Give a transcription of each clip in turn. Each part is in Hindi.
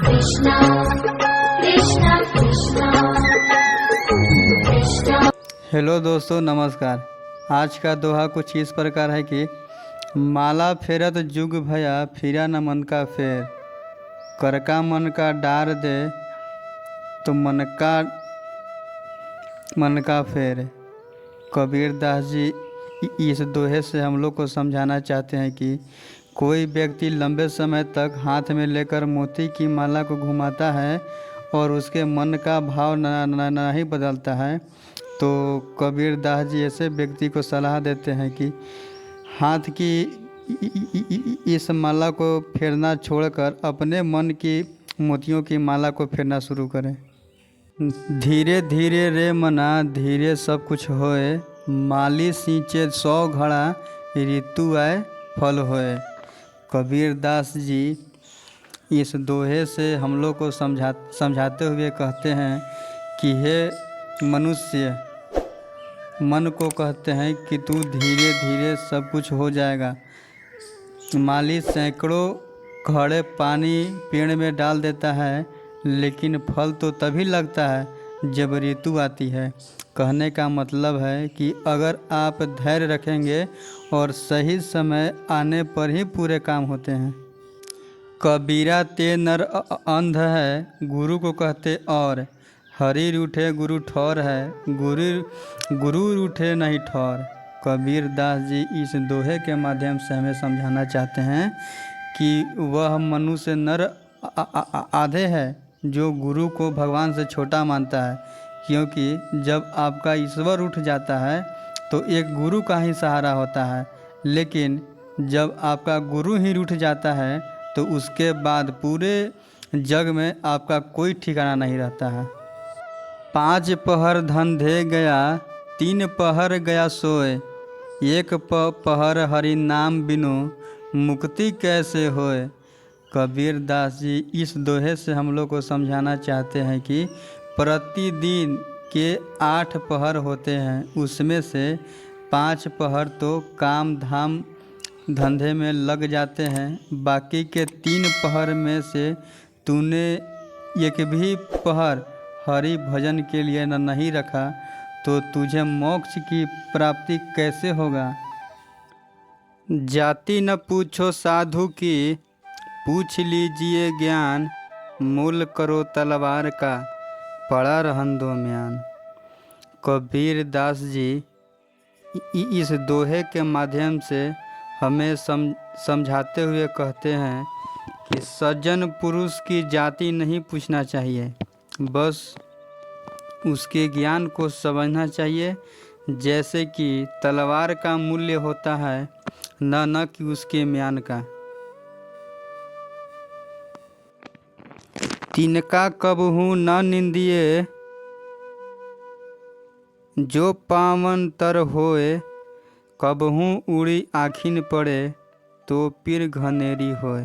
कृष्णा कृष्णा कृष्णा कृष्णा। हेलो दोस्तों, नमस्कार। आज का दोहा कुछ इस प्रकार है कि माला फेरत जुग भया फिरा न मन का फेर, कर का मन का डार दे तो मन का फेर। कबीर दास जी इस दोहे से हम लोग को समझाना चाहते हैं कि कोई व्यक्ति लंबे समय तक हाथ में लेकर मोती की माला को घुमाता है और उसके मन का भाव नहीं बदलता है, तो कबीर दास जी ऐसे व्यक्ति को सलाह देते हैं कि हाथ की इस माला को फेरना छोड़कर अपने मन की मोतियों की माला को फेरना शुरू करें। धीरे धीरे रे मना धीरे सब कुछ होए, माली सींचे 100 घड़ा ऋतु आए फल होए। कबीर दास जी इस दोहे से हम लोग को समझाते हुए कहते हैं कि हे मनुष्य, मन को कहते हैं कि तू धीरे धीरे सब कुछ हो जाएगा। माली सैकड़ों घड़े पानी पेड़ में डाल देता है, लेकिन फल तो तभी लगता है जब ऋतु आती है। कहने का मतलब है कि अगर आप धैर्य रखेंगे और सही समय आने पर ही पूरे काम होते हैं। कबीरा ते नर अंध है, गुरु को कहते और, हरि रूठे गुरु ठौर है, गुरु रूठे नहीं ठौर। कबीर दास जी इस दोहे के माध्यम से हमें समझाना चाहते हैं कि वह मनुष्य नर आधे है जो गुरु को भगवान से छोटा मानता है, क्योंकि जब आपका ईश्वर उठ जाता है तो एक गुरु का ही सहारा होता है, लेकिन जब आपका गुरु ही रूठ जाता है तो उसके बाद पूरे जग में आपका कोई ठिकाना नहीं रहता है। 5 पहर धन दे गया, 3 पहर गया सोए, 1 पहर हरि नाम बिनु मुक्ति कैसे होए। कबीर दास जी इस दोहे से हम लोग को समझाना चाहते हैं कि प्रतिदिन के 8 पहर होते हैं, उसमें से 5 पहर तो काम धाम धंधे में लग जाते हैं, बाकी के 3 पहर में से तूने एक भी पहर हरि भजन के लिए नहीं रखा तो तुझे मोक्ष की प्राप्ति कैसे होगा। जाति न पूछो साधु की, पूछ लीजिए ज्ञान, मूल करो तलवार का, पड़ा रहन दो म्यान। कबीर दास जी इस दोहे के माध्यम से हमें समझाते हुए कहते हैं कि सज्जन पुरुष की जाति नहीं पूछना चाहिए, बस उसके ज्ञान को समझना चाहिए। जैसे कि तलवार का मूल्य होता है न कि उसके म्यान का। तिनका कबहू न निंदिए, जो पावन तर होए, कबहू उड़ी आखिन पड़े तो फिर घनेरी होए।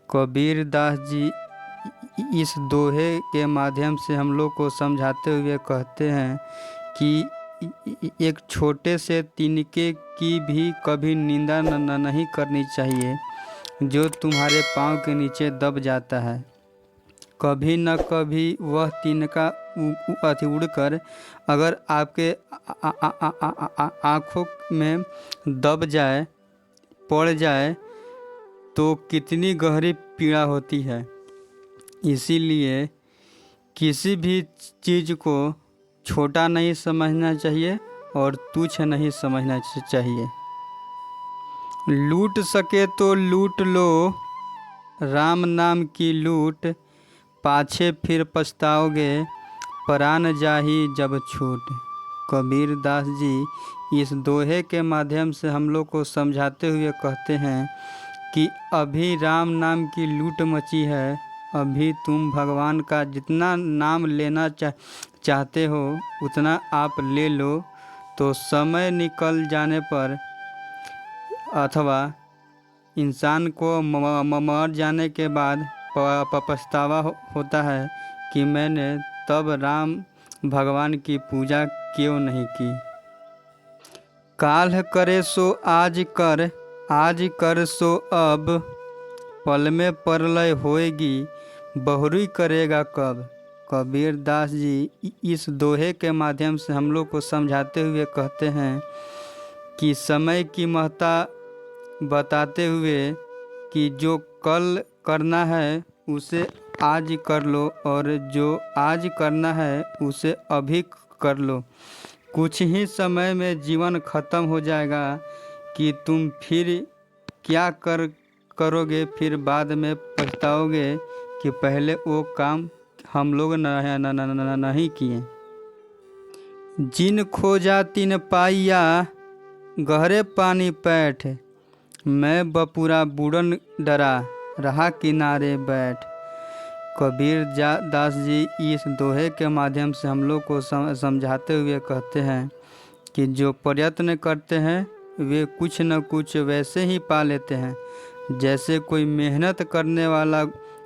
कबीर दास जी इस दोहे के माध्यम से हम लोग को समझाते हुए कहते हैं कि एक छोटे से तिनके की भी कभी निंदा नहीं करनी चाहिए जो तुम्हारे पाँव के नीचे दब जाता है। कभी न कभी वह तिनका उड़कर अगर आपके आँखों में दब जाए, पड़ जाए, तो कितनी गहरी पीड़ा होती है। इसीलिए किसी भी चीज़ को छोटा नहीं समझना चाहिए और तुच्छ नहीं समझना चाहिए। लूट सके तो लूट लो, राम नाम की लूट, पाछे फिर पछताओगे, प्राण जाही जब छूट। कबीर दास जी इस दोहे के माध्यम से हम लोग को समझाते हुए कहते हैं कि अभी राम नाम की लूट मची है, अभी तुम भगवान का जितना नाम लेना चाहते हो उतना आप ले लो, तो समय निकल जाने पर अथवा इंसान को मर जाने के बाद पछतावा होता है कि मैंने तब राम भगवान की पूजा क्यों नहीं की। काल्ह करे सो आज कर सो अब, पल में प्रलय होएगी, बहुरी करेगा कब। कबीर दास जी इस दोहे के माध्यम से हम लोग को समझाते हुए कहते हैं कि समय की महत्ता बताते हुए कि जो कल करना है उसे आज कर लो और जो आज करना है उसे अभी कर लो। कुछ ही समय में जीवन खत्म हो जाएगा कि तुम फिर क्या करोगे, फिर बाद में पछताओगे कि पहले वो काम हम लोग नहीं किए। जिन खोजा तिन पाइया गहरे पानी पैठ, मैं बपुरा बूढ़न डरा रहा किनारे बैठ। कबीर दास जी इस दोहे के माध्यम से हम लोग को समझाते हुए कहते हैं कि जो प्रयत्न करते हैं वे कुछ न कुछ वैसे ही पा लेते हैं जैसे कोई मेहनत करने वाला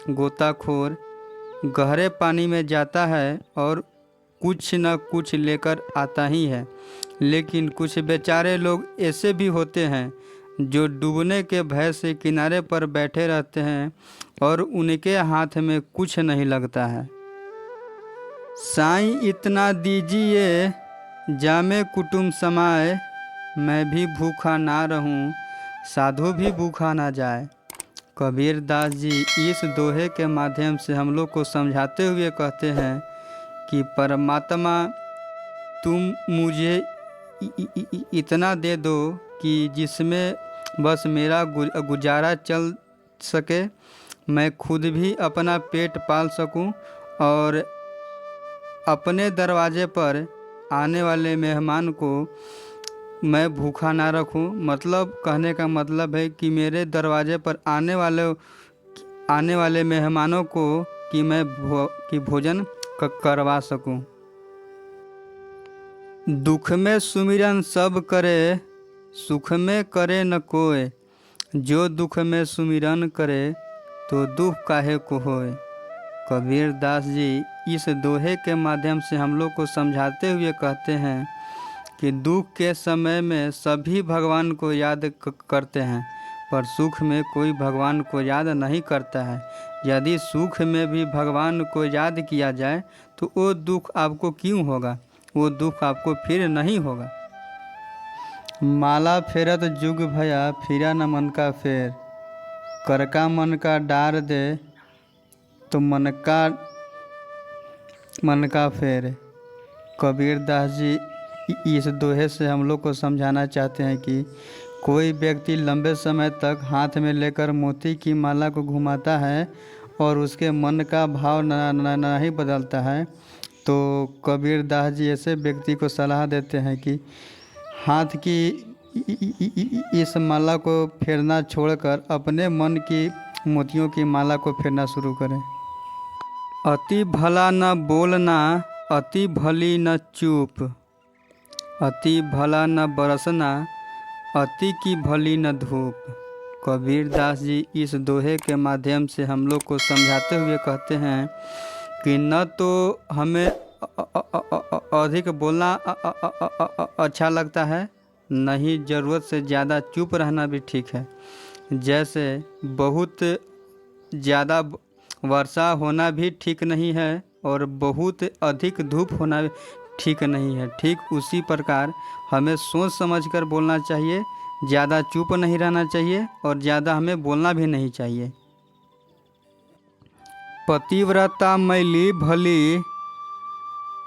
गोताखोर गहरे पानी में जाता है और कुछ न कुछ लेकर आता ही है। लेकिन कुछ बेचारे लोग ऐसे भी होते हैं जो डूबने के भय से किनारे पर बैठे रहते हैं और उनके हाथ में कुछ नहीं लगता है। साईं इतना दीजिए जामे कुटुम समाए, मैं भी भूखा ना रहूं साधु भी भूखा ना जाए। कबीर दास जी इस दोहे के माध्यम से हम लोग को समझाते हुए कहते हैं कि परमात्मा तुम मुझे इतना दे दो कि जिसमें बस मेरा गुजारा चल सके, मैं खुद भी अपना पेट पाल सकूं और अपने दरवाजे पर आने वाले मेहमान को मैं भूखा ना रखूं। मतलब कहने का मतलब है कि मेरे दरवाजे पर आने वाले मेहमानों को कि मैं भोजन करवा सकूं। दुख में सुमिरन सब करे, सुख में करे न कोय, जो दुख में सुमिरन करे तो दुख काहे को होए। कबीर दास जी इस दोहे के माध्यम से हम लोग को समझाते हुए कहते हैं कि दुख के समय में सभी भगवान को याद करते हैं पर सुख में कोई भगवान को याद नहीं करता है। यदि सुख में भी भगवान को याद किया जाए तो वो दुख आपको क्यों होगा, वो दुख आपको फिर नहीं होगा। माला फेरत जुग भया फिरा न मन का फेर, कर का मन का डार दे तो मन का फेर। कबीर दास जी इस दोहे से हम लोग को समझाना चाहते हैं कि कोई व्यक्ति लंबे समय तक हाथ में लेकर मोती की माला को घुमाता है और उसके मन का भाव नहीं बदलता है, तो कबीर दास जी ऐसे व्यक्ति को सलाह देते हैं कि हाथ की इस माला को फेरना छोड़कर अपने मन की मोतियों की माला को फेरना शुरू करें। अति भला न बोलना, अति भली न चुप, अति भला न बरसना, अति की भली न धूप। कबीर दास जी इस दोहे के माध्यम से हम लोग को समझाते हुए कहते हैं कि न तो हमें अधिक बोलना अच्छा लगता है, नहीं ज़रूरत से ज़्यादा चुप रहना भी ठीक है। जैसे बहुत ज़्यादा वर्षा होना भी ठीक नहीं है और बहुत अधिक धूप होना भी ठीक नहीं है, ठीक उसी प्रकार हमें सोच समझकर बोलना चाहिए, ज़्यादा चुप नहीं रहना चाहिए और ज़्यादा हमें बोलना भी नहीं चाहिए। पतिव्रता मैली भली,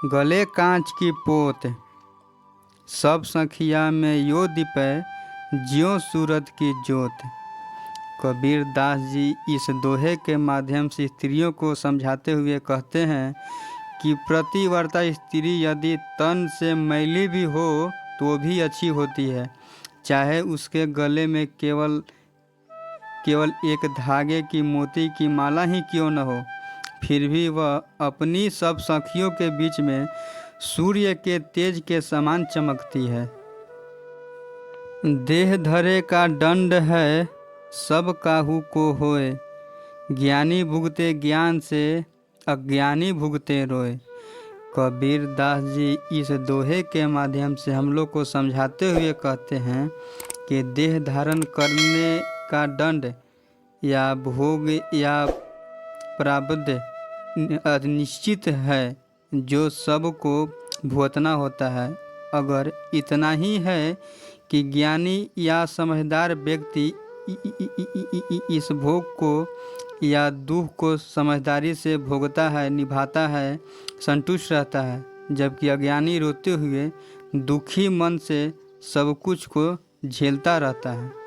गले कांच की पोत, सब सखिया में यो दीपे ज्यों सूरत की जोत। कबीर दास जी इस दोहे के माध्यम से स्त्रियों को समझाते हुए कहते हैं कि प्रतिव्रता स्त्री यदि तन से मैली भी हो तो भी अच्छी होती है, चाहे उसके गले में केवल एक धागे की मोती की माला ही क्यों न हो, फिर भी वह अपनी सब सखियों के बीच में सूर्य के तेज के समान चमकती है। देह धरे का दंड है सब काहू को होए, ज्ञानी भुगते ज्ञान से अज्ञानी भुगते रोए। कबीर दास जी इस दोहे के माध्यम से हम लोग को समझाते हुए कहते हैं कि देह धारण करने का दंड या भोग या प्रारब्ध निश्चित है जो सबको भुगतना होता है। अगर इतना ही है कि ज्ञानी या समझदार व्यक्ति इस भोग को या दुख को समझदारी से भोगता है, निभाता है, संतुष्ट रहता है, जबकि अज्ञानी रोते हुए दुखी मन से सब कुछ को झेलता रहता है।